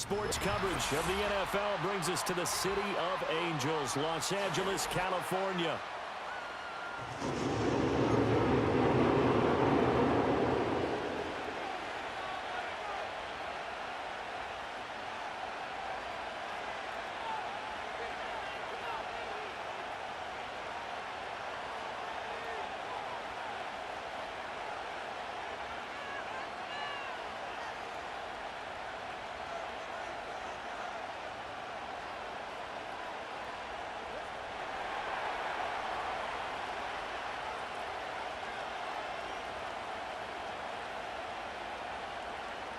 sports coverage of the NFL brings us to the City of Angels, Los Angeles, California.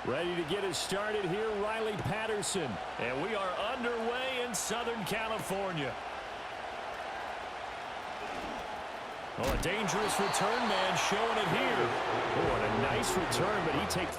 Ready to get us started here, Riley Patterson. And we are underway in Southern California. Oh, a dangerous return man showing it here. Oh, and a nice return, but he takes...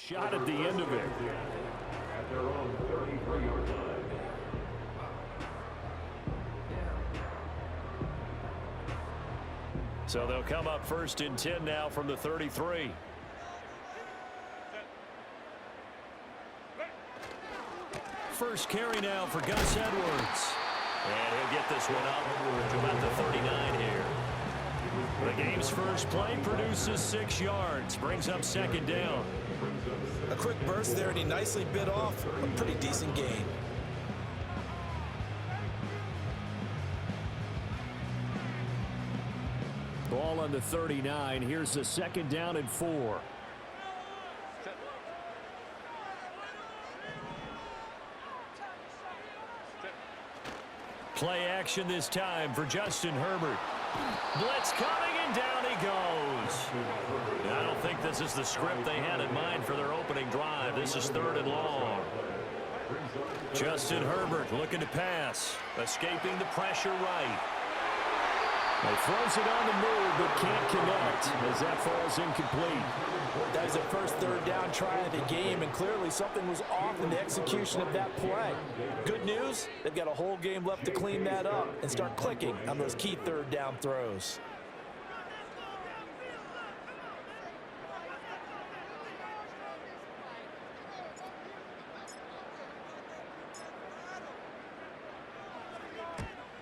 Shot at the end of it. At their own 33-yard line. So they'll come up 1st and 10 now from the 33. First carry now for Gus Edwards. And he'll get this one up to about the 39 here. The game's first play produces 6 yards. Brings up 2nd down. A quick burst there, and he nicely bit off a pretty decent gain. Ball on the 39. Here's the 2nd down and 4. Play action this time for Justin Herbert. Blitz coming, and down he goes. I don't think this is the script they had in mind for their opening drive. This is 3rd and long. Justin Herbert looking to pass. Escaping the pressure right. He throws it on the move, but can't connect as that falls incomplete. That was the first 3rd down try of the game, and clearly something was off in the execution of that play. Good news, they've got a whole game left to clean that up and start clicking on those key 3rd down throws.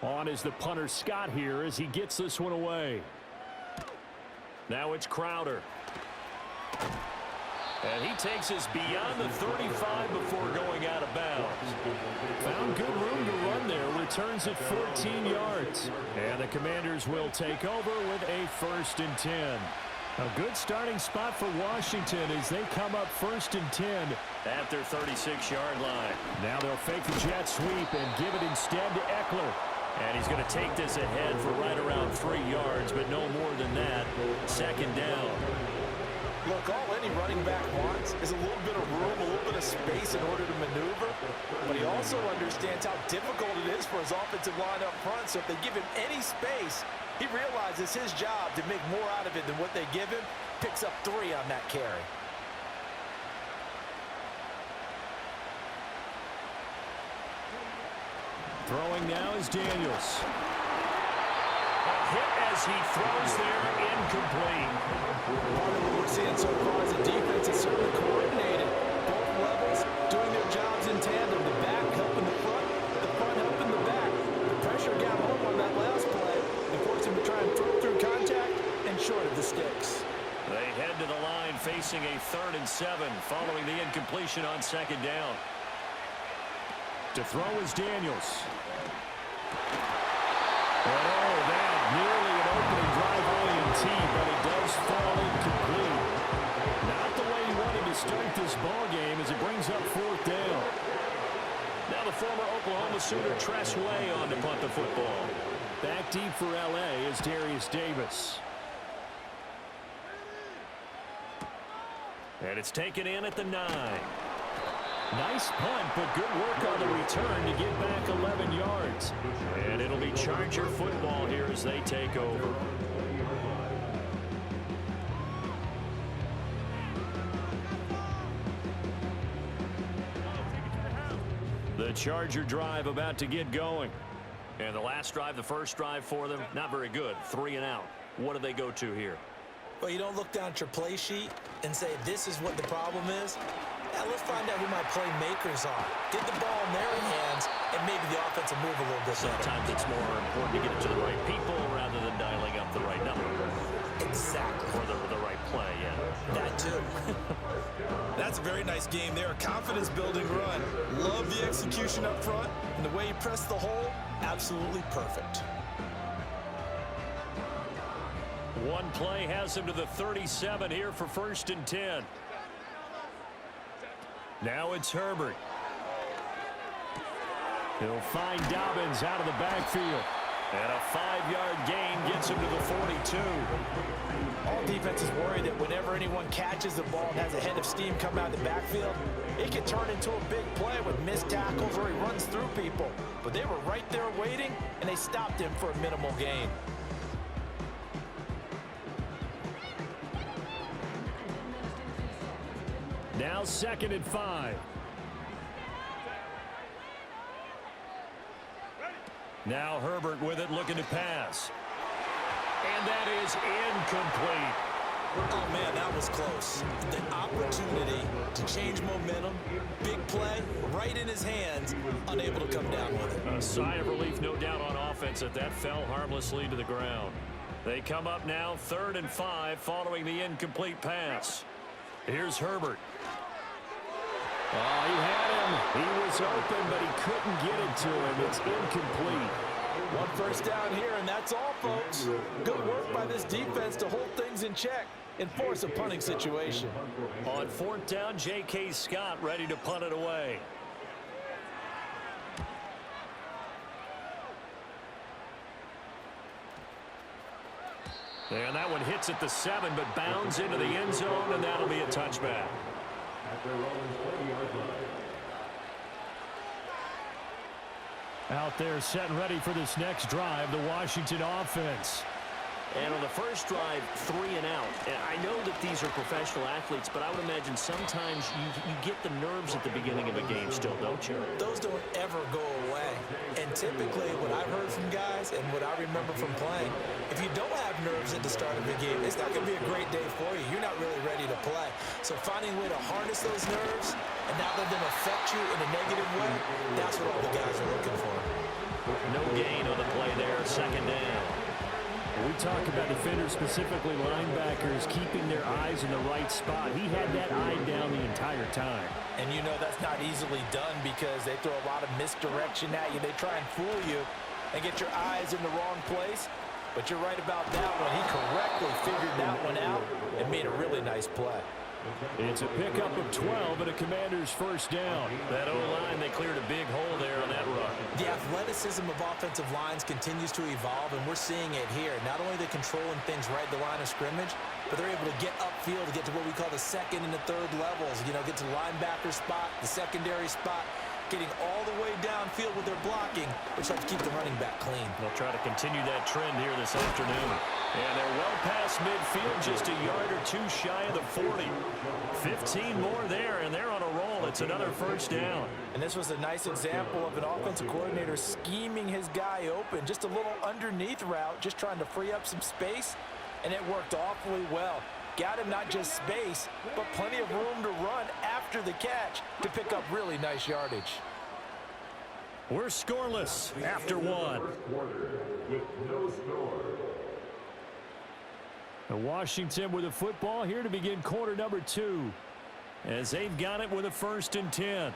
On is the punter Scott here as he gets this one away. Now it's Crowder. And he takes us beyond the 35 before going out of bounds. Found good room to run there. Returns at 14 yards. And the Commanders will take over with a 1st and 10. A good starting spot for Washington as they come up 1st and 10 at their 36-yard line. Now they'll fake the jet sweep and give it instead to Eckler. And he's going to take this ahead for right around 3 yards, but no more than that. 2nd down. Look, all any running back wants is a little bit of room, a little bit of space in order to maneuver. But he also understands how difficult it is for his offensive line up front. So if they give him any space, he realizes his job to make more out of it than what they give him. Picks up 3 on that carry. Throwing now is Daniels. A hit as he throws there, incomplete. Part of what we're seeing so far is the defense is certainly coordinated. Both levels doing their jobs in tandem. The back helping the front helping the back. The pressure got home on that last play and forced him to try and throw through contact and short of the sticks. They head to the line facing a 3rd and 7 following the incompletion on 2nd down. To throw is Daniels. Oh, that nearly an opening drive INT, but it does fall incomplete. Not the way he wanted to start this ball game as it brings up 4th down. Now the former Oklahoma Sooner Tress Way on to punt the football. Back deep for L.A. is Darius Davis. And it's taken in at the 9. Nice punt, but good work on the return to get back 11 yards. And it'll be Charger football here as they take over. The Charger drive about to get going. And the last drive, the first drive for them, not very good. 3 and out. What do they go to here? Well, you don't look down at your play sheet and say, this is what the problem is. Now, let's find out who my playmakers are. Get the ball in their hands and maybe the offense will move a little bit better. Sometimes it's more important to get it to the right people rather than dialing up the right number. Exactly. Or the right play, yeah. That too. That's a very nice game there. A confidence-building run. Love the execution up front. And the way he pressed the hole, absolutely perfect. One play has him to the 37 here for 1st and 10. Now it's Herbert. He'll find Dobbins out of the backfield. And a 5-yard gain gets him to the 42. All defenses worry that whenever anyone catches the ball and has a head of steam come out of the backfield, it can turn into a big play with missed tackles or he runs through people. But they were right there waiting, and they stopped him for a minimal gain. Now 2nd and 5. Now Herbert with it, looking to pass. And that is incomplete. Oh, man, that was close. The opportunity to change momentum, big play, right in his hands, unable to come down with it. A sigh of relief, no doubt, on offense that fell harmlessly to the ground. They come up now 3rd and 5 following the incomplete pass. Here's Herbert. Oh, he had him. He was open, but he couldn't get it to him. It's incomplete. One first down here, and that's all, folks. Good work by this defense to hold things in check and force a punting situation. On 4th down, J.K. Scott ready to punt it away. And that one hits at the 7, but bounds into the end zone, and that'll be a touchback. Out there set and ready for this next drive, the Washington offense. And on the first drive, 3 and out. And I know that these are professional athletes, but I would imagine sometimes you get the nerves at the beginning of a game still, don't you? Those don't ever go away. And typically, what I've heard from guys and what I remember from playing, if you don't have nerves at the start of the game, it's not going to be a great day for you. You're not really ready to play. So finding a way to harness those nerves and not let them affect you in a negative way, that's what all the guys are looking for. No gain on the play there, 2nd down. We talk about defenders, specifically linebackers, keeping their eyes in the right spot. He had that eye down the entire time. And you know that's not easily done because they throw a lot of misdirection at you. They try and fool you and get your eyes in the wrong place. But you're right about that one. He correctly figured that one out and made a really nice play. It's a pickup of 12 and a Commander's 1st down. That O-line, they cleared a big hole there on that run. The athleticism of offensive lines continues to evolve, and we're seeing it here. Not only are they controlling things right at the line of scrimmage, but they're able to get upfield to get to what we call the 2nd and the 3rd levels. You know, get to the linebacker spot, the secondary spot, getting all the way downfield with their blocking, which helps keep the running back clean. They'll try to continue that trend here this afternoon. And they're well past midfield, just a yard or 2 shy of the 40. 15 more there, and they're on a roll. It's another 1st down. And this was a nice example of an offensive coordinator scheming his guy open. Just a little underneath route, just trying to free up some space, and it worked awfully well. Got him not just space, but plenty of room to run after the catch to pick up really nice yardage. We're scoreless after 1. Washington with the football here to begin quarter number 2, as they've got it with a 1st and 10.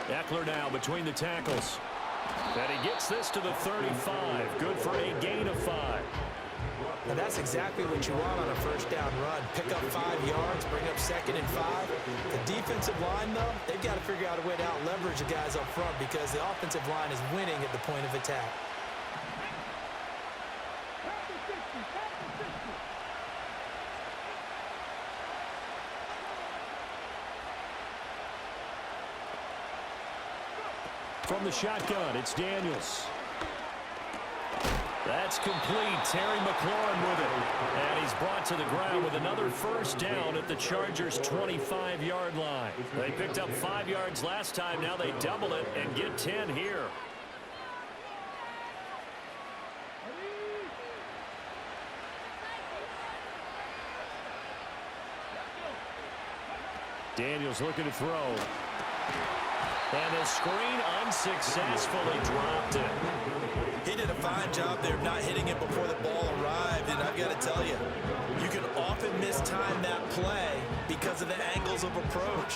Eckler now between the tackles. And he gets this to the 35. Good for a gain of 5. And that's exactly what you want on a first down run. Pick up 5 yards, bring up 2nd and 5. The defensive line, though, they've got to figure out a way to out-leverage the guys up front because the offensive line is winning at the point of attack. From the shotgun, it's Daniels. That's complete. Terry McLaurin with it. And he's brought to the ground with another first down at the Chargers' 25-yard line. They picked up 5 yards last time. Now they double it and get 10 here. Daniels looking to throw. And the screen unsuccessfully dropped it. He did a fine job there of not hitting it before the ball arrived, and I've got to tell you, you can often mistime that play because of the angles of approach.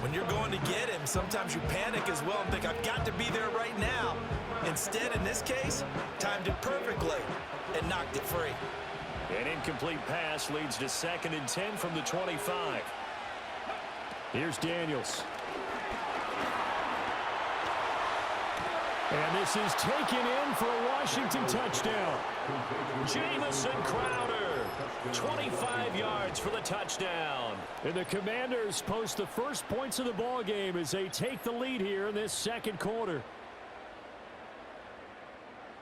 When you're going to get him, sometimes you panic as well and think, I've got to be there right now. Instead, in this case, timed it perfectly and knocked it free. An incomplete pass leads to 2nd and 10 from the 25. Here's Daniels. And this is taken in for a Washington touchdown. Jamison Crowder, 25 yards for the touchdown. And the Commanders post the first points of the ball game as they take the lead here in this second quarter.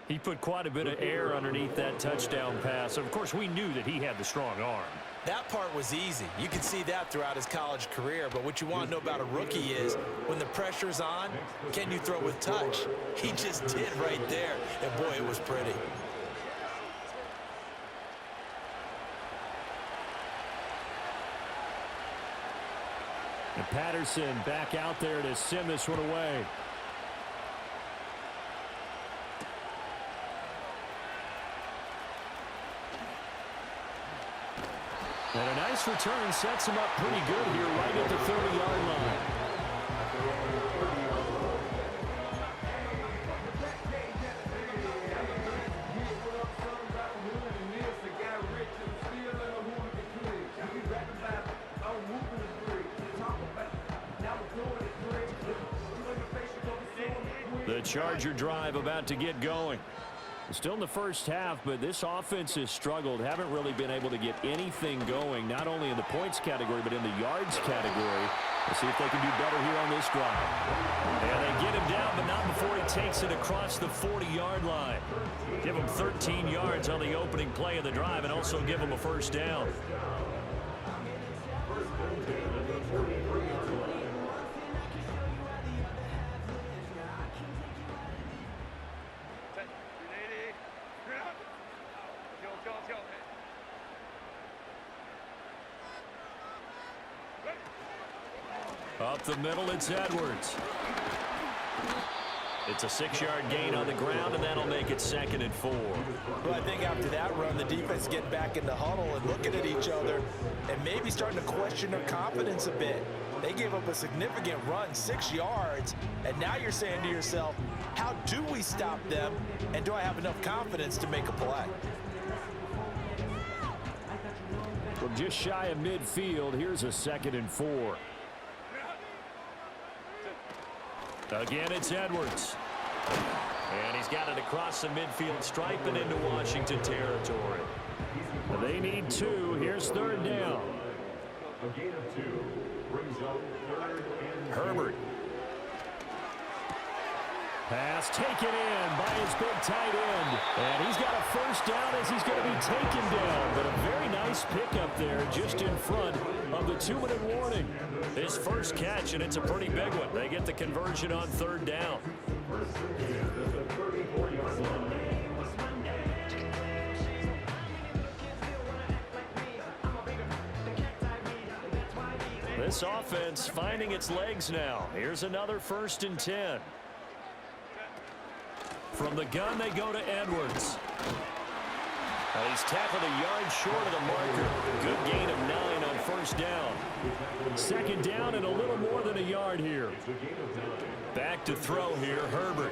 He put quite a bit of air underneath that touchdown pass. Of course, we knew that he had the strong arm. That part was easy. You can see that throughout his college career. But what you want to know about a rookie is when the pressure's on, can you throw with touch? He just did right there. And, boy, it was pretty. And Patterson back out there to send this one away. And a nice return sets him up pretty good here right at the 30-yard line. The Charger drive about to get going. Still in the first half, but this offense has struggled. Haven't really been able to get anything going, not only in the points category, but in the yards category. Let's see if they can do better here on this drive. And they get him down, but not before he takes it across the 40-yard line. Give him 13 yards on the opening play of the drive and also give him a first down. Up the middle, it's Edwards. It's a 6-yard gain on the ground, and that'll make it 2nd and 4. Well, I think after that run, the defense getting back in the huddle and looking at each other and maybe starting to question their confidence a bit. They gave up a significant run, 6 yards, and now you're saying to yourself, how do we stop them, and do I have enough confidence to make a play? From just shy of midfield, here's a 2nd and 4. Again, it's Edwards. And he's got it across the midfield stripe and into Washington territory. They need 2. Here's 3rd down. A gain of 2 brings up 3rd and Herbert. Pass taken in by his big tight end. And he's got a first down as he's going to be taken down. But a very nice pickup there just in front of the 2-minute warning. His first catch, and it's a pretty big one. They get the conversion on 3rd down. This offense finding its legs now. Here's another 1st and 10. From the gun, they go to Edwards. He's tackled a yard short of the marker. Good gain of 9 on 1st down. Second down and a little more than a yard here. Back to throw here, Herbert.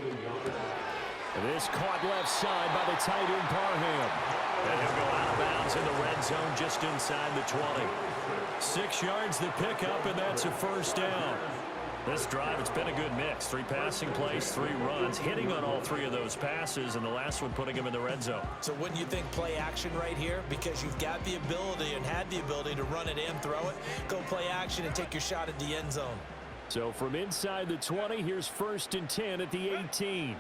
This caught left side by the tight end, Parham. And he'll go out of bounds in the red zone just inside the 20. 6 yards the pickup, and that's a first down. This drive, it's been a good mix. 3 passing plays, 3 runs, hitting on all 3 of those passes, and the last one putting him in the red zone. So wouldn't you think play action right here? Because you've got the ability and had the ability to run it and throw it. Go play action and take your shot at the end zone. So from inside the 20, here's 1st and 10 at the 18.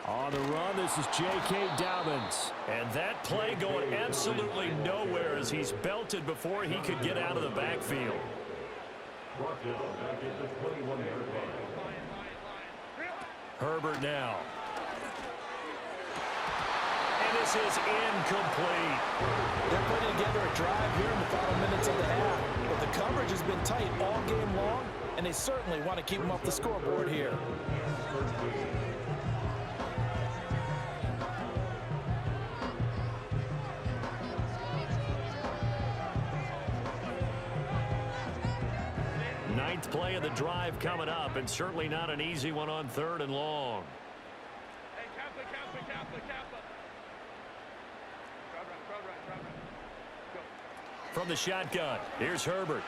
On the run, this is J.K. Dobbins. And that play going absolutely nowhere as he's belted before he could get out of the backfield. Herbert now. And this is incomplete. They're putting together a drive here in the final minutes of the half. But the coverage has been tight all game long, and they certainly want to keep them off the scoreboard here. Ninth play of the drive coming up, and certainly not an easy one on 3rd and long. From the shotgun, here's Herbert.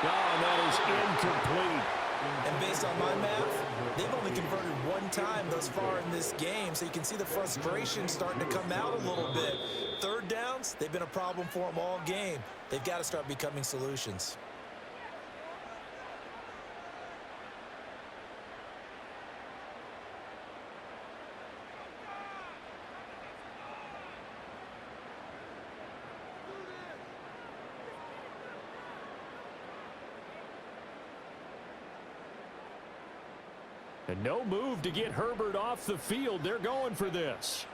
Oh, that is incomplete. And based on my math, they've only converted 1 time thus far in this game, so you can see the frustration starting to come out a little bit. 3rd downs, they've been a problem for them all game. They've got to start becoming solutions. And no move to get Herbert off the field. They're going for this.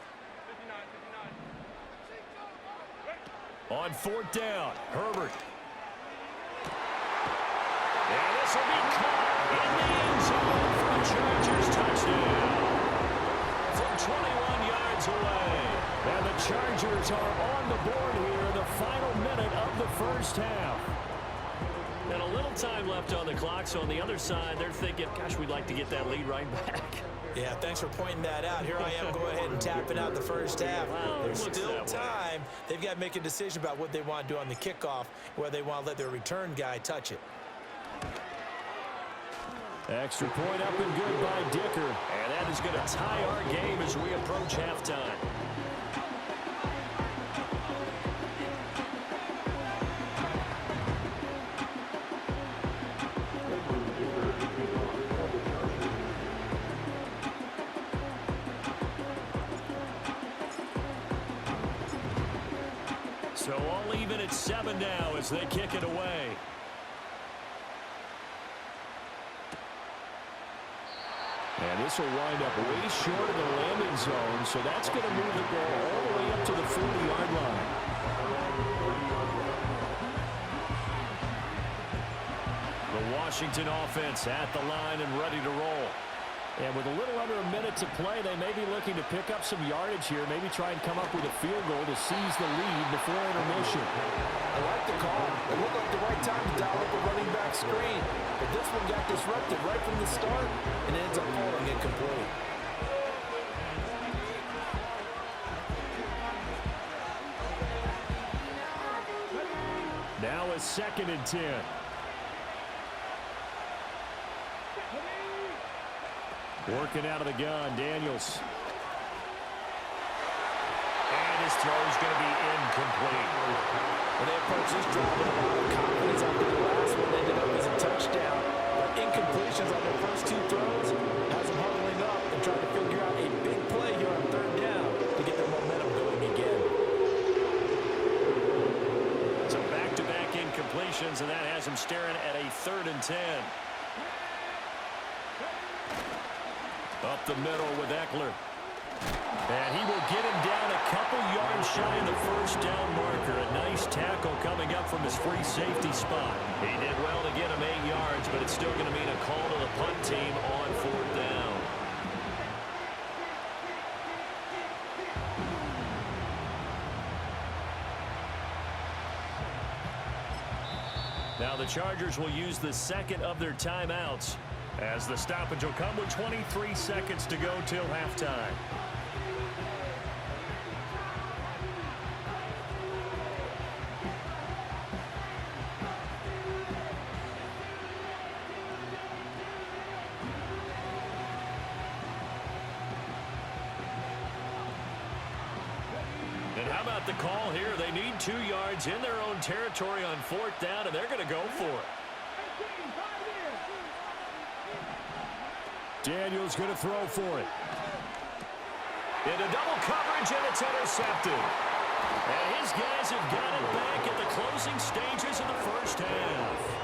On 4th down, Herbert. And this will be caught in the end zone for the Chargers touchdown. From 21 yards away. And the Chargers are on the board here in the final minute of the first half. And a little time left on the clock, so on the other side, they're thinking, gosh, we'd like to get that lead right back. Yeah, thanks for pointing that out. Here I am, go ahead and tapping out the first half. Well, there's still time. They've got to make a decision about what they want to do on the kickoff, whether they want to let their return guy touch it. Extra point up and good by Dicker. And that is going to tie our game as we approach halftime. So all even at 7 now as they kick it away. And this will wind up way short of the landing zone, so that's going to move the ball all the way up to the 40-yard line. The Washington offense at the line and ready to roll. And with a little under a minute to play, they may be looking to pick up some yardage here, maybe try and come up with a field goal to seize the lead before intermission. I like the call. It looked like the right time to dial up a running back screen. But this one got disrupted right from the start, and it ends up falling incomplete. Now a 2nd and 10. Working out of the gun, Daniels. And his throw is going to be incomplete. When they approach this drive with a lot of confidence after the last one ended up as a touchdown. But incompletions on their first 2 throws has them huddling up and trying to figure out a big play here on 3rd down to get their momentum going again. So back-to-back incompletions, and that has them staring at a 3rd and 10. Up the middle with Eckler. And he will get him down a couple yards shy of the first down marker. A nice tackle coming up from his free safety spot. He did well to get him 8 yards, but it's still going to mean a call to the punt team on 4th down. Now the Chargers will use the second of their timeouts as the stoppage will come with 23 seconds to go till halftime. And how about the call here? They need 2 yards in their own territory on 4th down, and they're going to go for it. Daniels going to throw for it. Into double coverage, and it's intercepted. And his guys have got it back at the closing stages of the first half.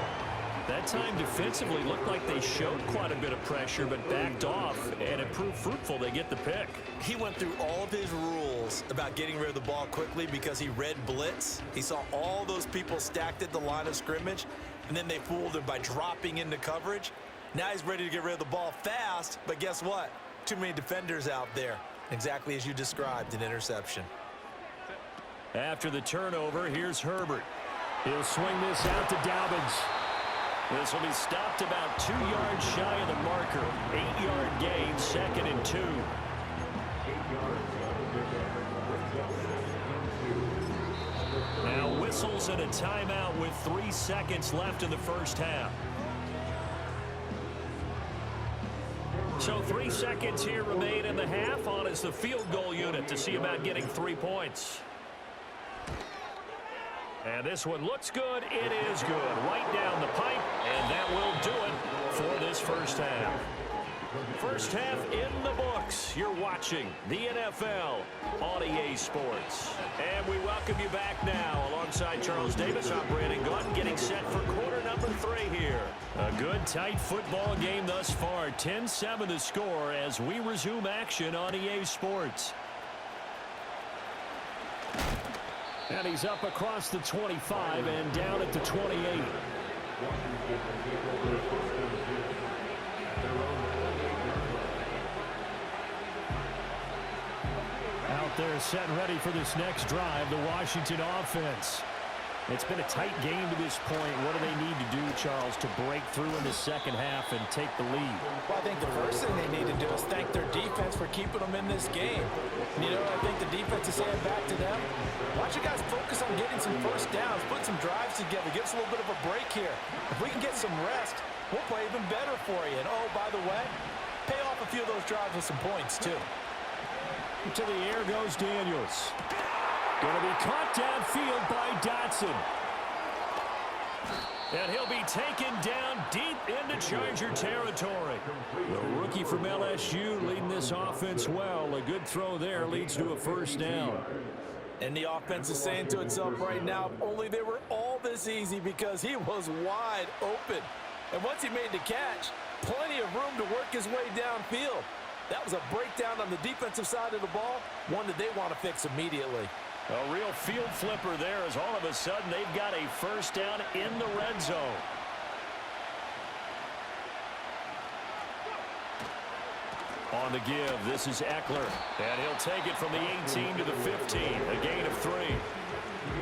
That time defensively looked like they showed quite a bit of pressure, but backed off, and it proved fruitful. They get the pick. He went through all of his rules about getting rid of the ball quickly because he read blitz. He saw all those people stacked at the line of scrimmage, and then they fooled him by dropping into coverage. Now he's ready to get rid of the ball fast, but guess what? Too many defenders out there. Exactly as you described, an interception. After the turnover, here's Herbert. He'll swing this out to Dobbins. This will be stopped about 2 yards shy of the marker. 8-yard gain, 2nd and 2. Now whistles and a timeout with 3 seconds left in the first half. So 3 seconds here remain in the half on as the field goal unit to see about getting 3 points. And this one looks good. It is good. Right down the pipe, and that will do it for this first half. First half in the books. You're watching the NFL on EA Sports. And we welcome you back now alongside Charles Davis, I'm Brandon Gunn, getting set for quarter number 3 here. A good, tight football game thus far. 10-7 the score as we resume action on EA Sports. And he's up across the 25 and down at the 28. Out there set and ready for this next drive, the Washington offense. It's been a tight game to this point. What do they need to do, Charles, to break through in the second half and take the lead? Well, I think the first thing they need to do is thank their defense for keeping them in this game. You know, I think the defense is saying back to them, why don't you guys focus on getting some first downs, put some drives together, give us a little bit of a break here. If we can get some rest, we'll play even better for you. And, oh, by the way, pay off a few of those drives with some points, too. To the air goes Daniels. Going to be caught downfield by Dotson. And he'll be taken down deep into Charger territory. The rookie from LSU leading this offense well. A good throw there leads to a first down. And the offense is saying to itself right now, if only they were all this easy, because he was wide open. And once he made the catch, plenty of room to work his way downfield. That was a breakdown on the defensive side of the ball, one that they want to fix immediately. A real field flipper there as all of a sudden they've got a first down in the red zone. On the give, this is Eckler. And he'll take it from the 18 to the 15, a gain of 3.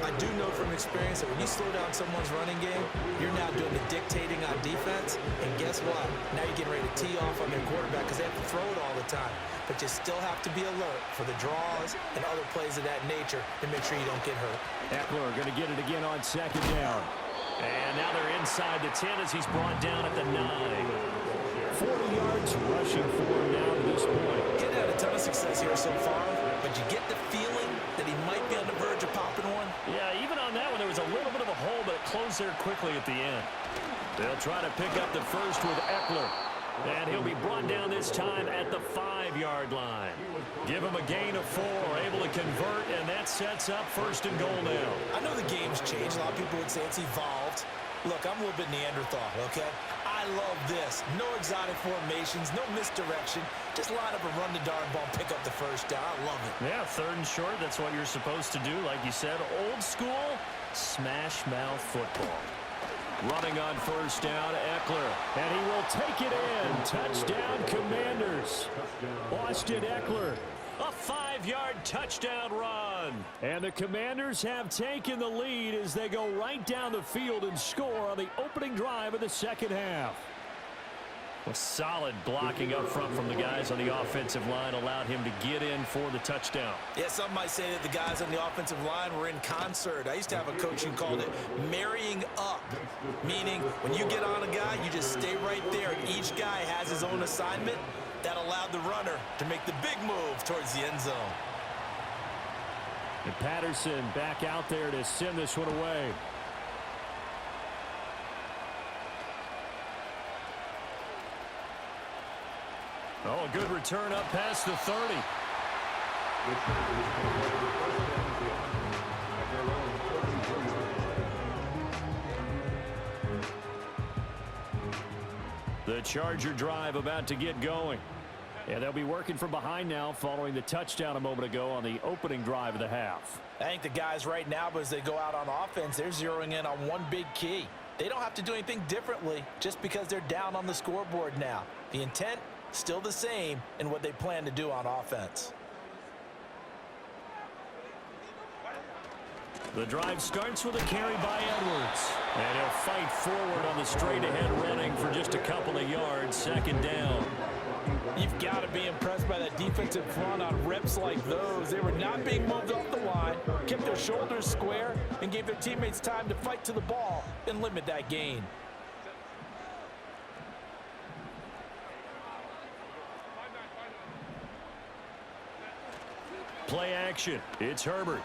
I do know from experience that when you slow down someone's running game, you're now doing the dictating on defense. And guess what? Now you're getting ready to tee off on their quarterback because they have to throw it all the time. But you still have to be alert for the draws and other plays of that nature to make sure you don't get hurt. Eckler going to get it again on second down. And now they're inside the 10 as he's brought down at the 9. 40 yards rushing for him now to this point. He's had a ton of success here so far, but you get the feeling that he might be on the verge of popping one. Yeah, even on that one, there was a little bit of a hole, but it closed there quickly at the end. They'll try to pick up the first with Eckler. And he'll be brought down this time at the 5-yard line. Give him a gain of 4, able to convert, and that sets up first and goal now. I know the game's changed. A lot of people would say it's evolved. Look, I'm a little bit Neanderthal, okay? I love this. No exotic formations, no misdirection. Just line up and run the darn ball, pick up the first down. I love it. Yeah, 3rd and short, that's what you're supposed to do. Like you said, old school, smash mouth football. Running on first down, Eckler. And he will take it in. Touchdown, Commanders. Austin Eckler. A 5-yard touchdown run. run. And the Commanders have taken the lead as they go right down the field and score on the opening drive of the second half. A solid blocking up front from the guys on the offensive line allowed him to get in for the touchdown. Yeah, some might say that the guys on the offensive line were in concert. I used to have a coach who called it marrying up, meaning when you get on a guy, you just stay right there, and each guy has his own assignment. That allowed the runner to make the big move towards the end zone. And Patterson back out there to send this one away. Oh, a good return up past the 30. The Charger drive about to get going. And they'll be working from behind now following the touchdown a moment ago on the opening drive of the half. I think the guys right now, as they go out on offense, they're zeroing in on one big key. They don't have to do anything differently just because they're down on the scoreboard now. The intent, still the same in what they plan to do on offense. The drive starts with a carry by Edwards. And he'll fight forward on the straight-ahead running for just a couple of yards, second down. You've got to be impressed by that defensive front on reps like those. They were not being moved off the line, kept their shoulders square, and gave their teammates time to fight to the ball and limit that gain. Play action. It's Herbert.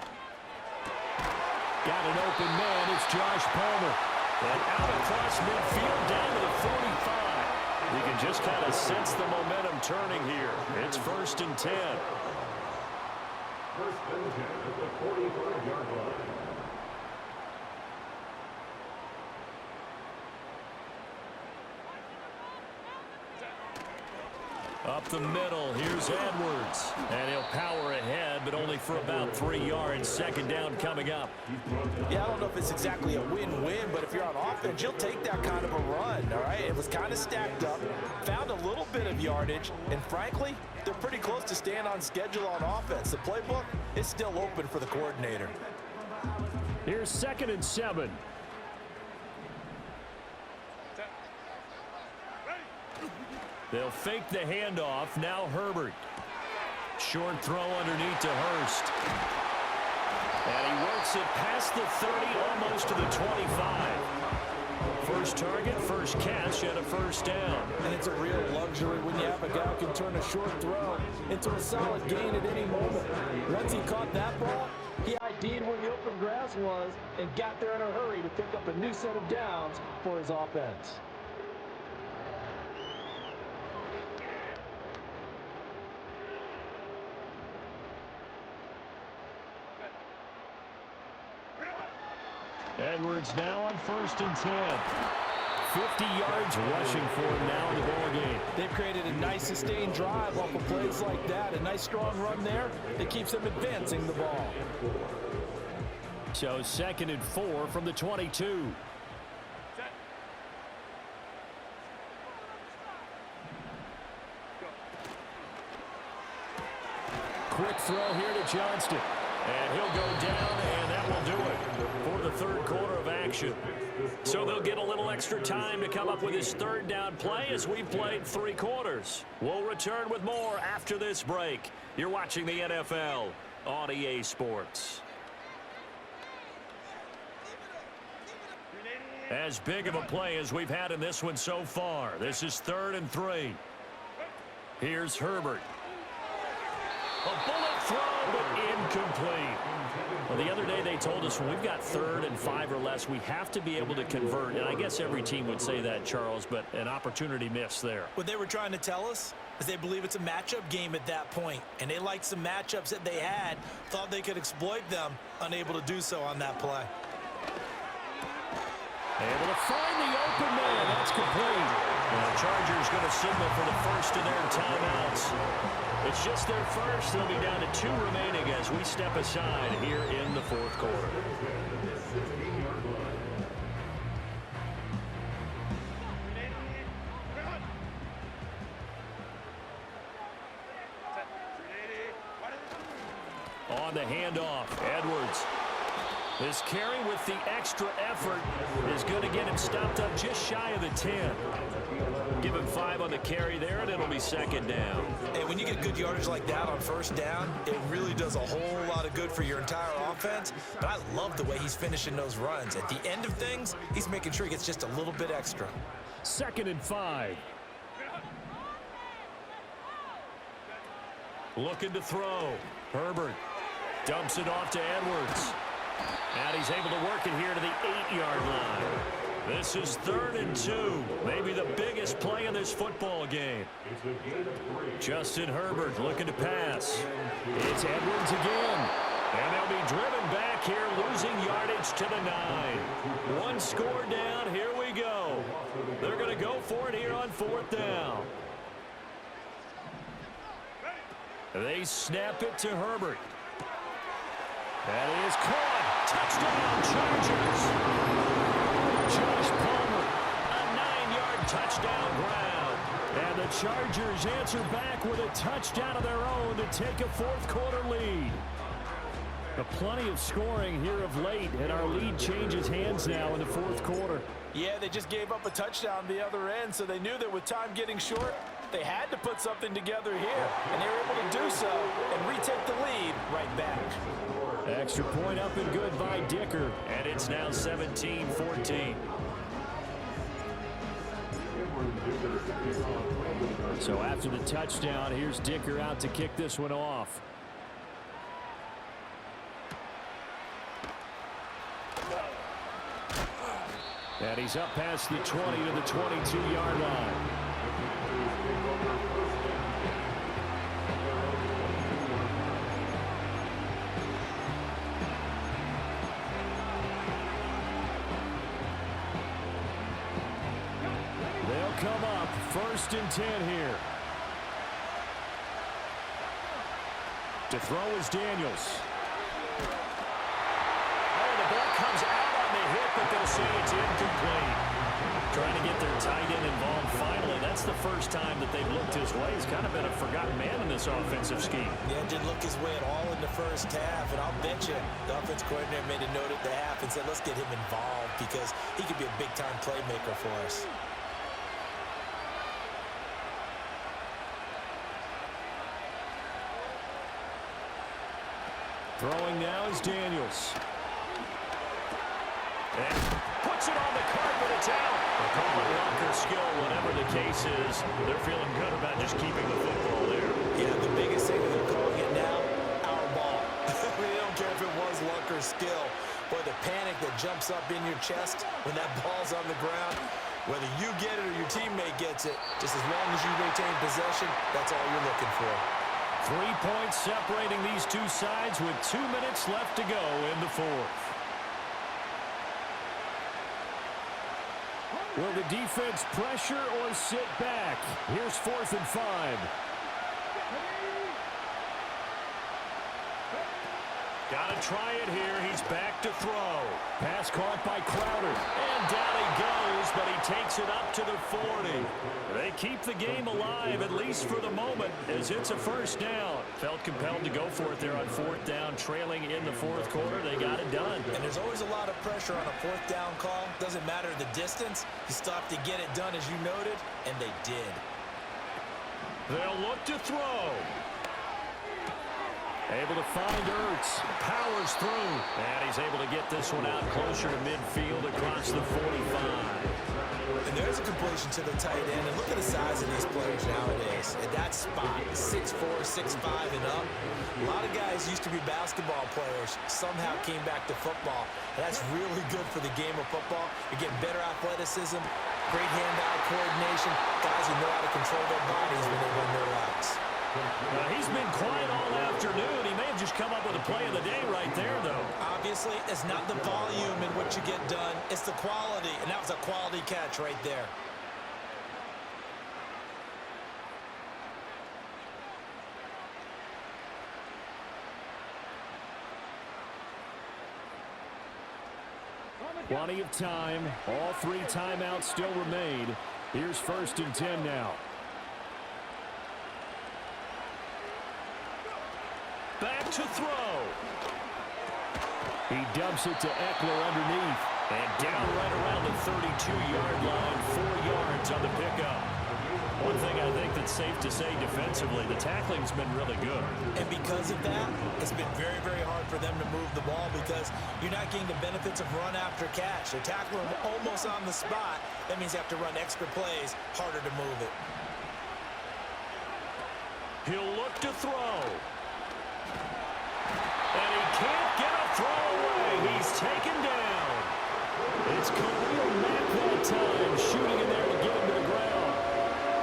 Got an open man. It's Josh Palmer. And out across midfield down to the 45. You can just kind of sense the momentum turning here. It's 1st and 10. 1st and 10 at the 45-yard line. Up the middle, here's Edwards. And he'll power ahead, but only for about 3 yards. Second down coming up. Yeah, I don't know if it's exactly a win-win, but if you're on offense, you'll take that kind of a run, all right? It was kind of stacked up, found a little bit of yardage, and frankly, they're pretty close to staying on schedule on offense. The playbook is still open for the coordinator. Here's 2nd and 7. They'll fake the handoff. Now Herbert. Short throw underneath to Hurst. And he works it past the 30, almost to the 25. First target, first catch, and a first down. And it's a real luxury when you have a guy who can turn a short throw into a solid gain at any moment. Once he caught that ball, he ID'd where the open grass was and got there in a hurry to pick up a new set of downs for his offense. Edwards now on 1st and 10. 50 yards rushing for him now in the ball game. They've created a nice sustained drive off of plays like that. A nice strong run there that keeps them advancing the ball. So 2nd and 4 from the 22. Quick throw here to Johnston. And he'll go down, and that will do it for the 3rd quarter of action. So they'll get a little extra time to come up with his 3rd down play as we've played 3 quarters. We'll return with more after this break. You're watching the NFL on EA Sports. As big of a play as we've had in this one so far. This is 3rd and 3. Here's Herbert. A bullet throw, but incomplete. Well, the other day they told us when we've got 3rd and 5 or less, we have to be able to convert. And I guess every team would say that, Charles, but an opportunity missed there. What they were trying to tell us is they believe it's a matchup game at that point. And they liked some matchups that they had, thought they could exploit them, unable to do so on that play. Able to find the open man. That's complete. And the Chargers going to signal for the first of their timeouts. It's just their first. They'll be down to 2 remaining as we step aside here in the 4th quarter. On the handoff. Edwards. This carry with the extra effort is going to get him stopped up just shy of the 10. Give him 5 on the carry there, and it'll be second down. And when you get good yardage like that on first down, it really does a whole lot of good for your entire offense. But I love the way he's finishing those runs. At the end of things, he's making sure he gets just a little bit extra. 2nd and 5. Looking to throw. Herbert dumps it off to Edwards. And he's able to work it here to the 8-yard line. This is 3rd and 2. Maybe the biggest play in this football game. Justin Herbert looking to pass. It's Edwards again. And they'll be driven back here, losing yardage to the 9. One score down. Here we go. They're going to go for it here on 4th down. They snap it to Herbert. That is caught. Touchdown, Chargers. Josh Palmer, a 9-yard touchdown ground. And the Chargers answer back with a touchdown of their own to take a 4th quarter lead. Plenty of scoring here of late, and our lead changes hands now in the 4th quarter. Yeah, they just gave up a touchdown the other end, so they knew that with time getting short, they had to put something together here, and they were able to do so and retake the lead right back. Extra point up and good by Dicker, and it's now 17-14. So after the touchdown, here's Dicker out to kick this one off. And he's up past the 20 to the 22-yard line. They'll come up 1st and 10 here. To throw is Daniels. Oh, the ball comes out on the hit, but they'll say it's incomplete. Trying to get their tight end involved finally. That's the first time that they've looked his way. He's kind of been a forgotten man in this offensive scheme. Yeah, didn't look his way at all in the first half, and I'll bet you the offense coordinator made a note at the half and said, let's get him involved because he could be a big-time playmaker for us. Throwing now is Daniels. And puts it on the carpet. It's out. They call it luck or skill, whatever the case is. They're feeling good about just keeping the football there. Yeah, the biggest thing they're calling it now, our ball. They don't care if it was luck or skill. Boy, the panic that jumps up in your chest when that ball's on the ground, whether you get it or your teammate gets it, just as long as you retain possession, that's all you're looking for. 3 points separating these two sides with 2 minutes left to go in the 4th. Will the defense pressure or sit back? Here's 4th and 5. Got to try it here. He's back to throw. Pass caught by Crowder. And down he goes, but he takes it up to the 40. They keep the game alive, at least for the moment, as it's a 1st down. Felt compelled to go for it there on 4th down, trailing in the 4th quarter. They got it done. And there's always a lot of pressure on a 4th down call. Doesn't matter the distance. You still have to get it done, as you noted, and they did. They'll look to throw. Able to find Ertz. Powers through. And he's able to get this one out closer to midfield across the 45. And there's a completion to the tight end. And look at the size of these players nowadays. At that spot, 6'4", 6'5", and up. A lot of guys used to be basketball players. Somehow came back to football. And that's really good for the game of football. You're getting better athleticism, great hand-eye coordination. Guys who know how to control their bodies when they run their routes. He's been quiet all afternoon. He may have just come up with a play of the day right there, though. Obviously, it's not the volume in what you get done. It's the quality, and that was a quality catch right there. Plenty of time. All 3 timeouts still remain. Here's 1st and 10 now. back to throw. He dumps it to Eckler underneath. And down right around the 32-yard line, 4 yards on the pickup. One thing I think that's safe to say defensively, the tackling's been really good. And because of that, it's been very, very hard for them to move the ball because you're not getting the benefits of run after catch. They're tackling them almost on the spot. That means you have to run extra plays, harder to move it. He'll look to throw. And he can't get a throw away. He's taken down. It's Khalil Mack that time, shooting in there to get him to the ground.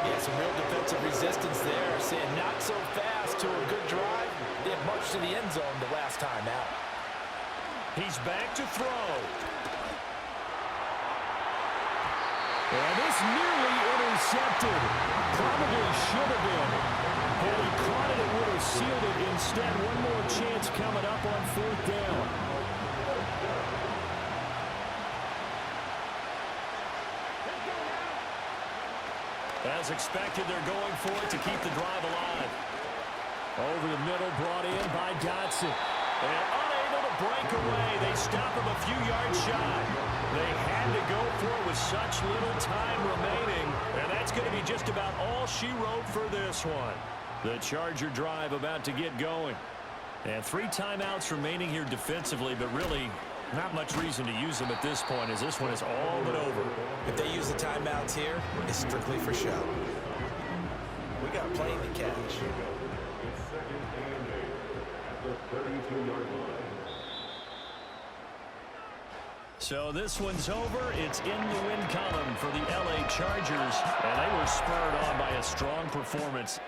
Yeah, some real defensive resistance there. Saying not so fast to a good drive. They have marched to the end zone the last time out. He's back to throw. And this nearly intercepted. Probably should have been. Had he caught it, it would have sealed it. Instead, one more chance coming up on 4th down. As expected, they're going for it to keep the drive alive. Over the middle, brought in by Dotson. And unable to break away. They stop him a few yards shy. They had to go for it with such little time remaining. And that's going to be just about all she wrote for this one. The Charger drive about to get going. And 3 timeouts remaining here defensively, but really not much reason to use them at this point as this one is all but over. If they use the timeouts here, it's strictly for show. We got plenty to catch. It's 2nd and 8 at the 32-yard line. So this one's over. It's in the win column for the LA Chargers, and they were spurred on by a strong performance